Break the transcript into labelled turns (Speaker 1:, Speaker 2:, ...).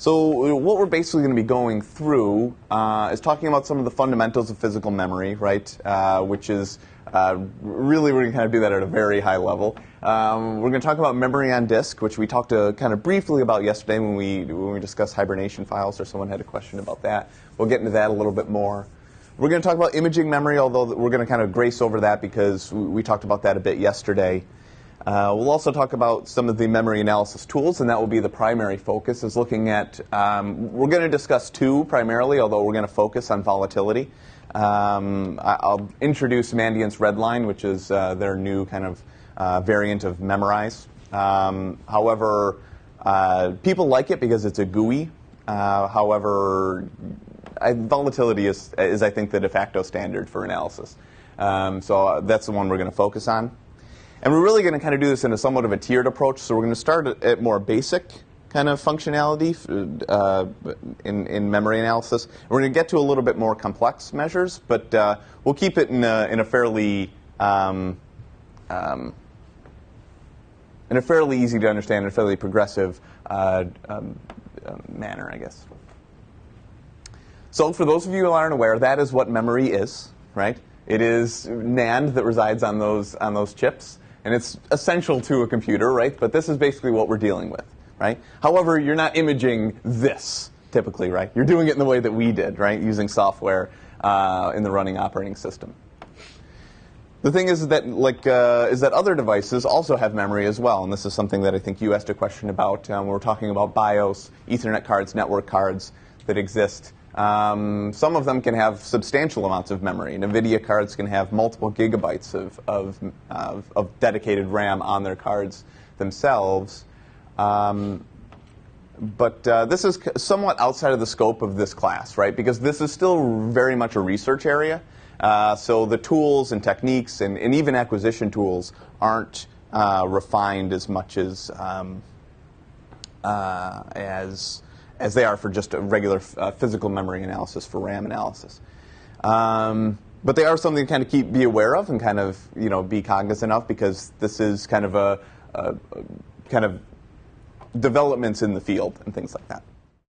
Speaker 1: So what we're basically going to be going through is talking about some of the fundamentals of physical memory, right? Which is really we're going to kind of do that at a very high level. We're going to talk about memory on disk, which we talked kind of briefly about yesterday when we discussed hibernation files, or someone had a question about that. We'll get into that a little bit more. We're going to talk about imaging memory, although we're going to kind of grace over that because we talked about that a bit yesterday. We'll also talk about some of the memory analysis tools, and that will be the primary focus, is looking at, we're going to discuss two primarily, although we're going to focus on volatility. I'll introduce Mandiant's Redline, which is their new kind of variant of Memorize. However, people like it because it's a GUI. However, volatility is, I think, the de facto standard for analysis. So that's the one we're going to focus on. And we're really going to kind of do this in a somewhat of a tiered approach. So we're going to start at more basic kind of functionality in memory analysis. We're going to get to a little bit more complex measures, but we'll keep it in a fairly easy to understand and fairly progressive manner, I guess. So for those of you who aren't aware, that is what memory is, right? It is NAND that resides on those chips. And it's essential to a computer, right? But this is basically what we're dealing with, right? However, you're not imaging this typically, right? You're doing it in the way that we did, right? Using software in the running operating system. The thing is that, other devices also have memory as well, and this is something that I think you asked a question about when we're talking about BIOS, Ethernet cards, network cards that exist. Some of them can have substantial amounts of memory. NVIDIA cards can have multiple gigabytes of dedicated RAM on their cards themselves. But this is somewhat outside of the scope of this class, right? Because this is still very much a research area. So the tools and techniques and even acquisition tools aren't refined as much as they are for just a regular physical memory analysis, for RAM analysis. But they are something to kind of be aware of and kind of be cognizant of, because this is kind of kind of developments in the field and things like that.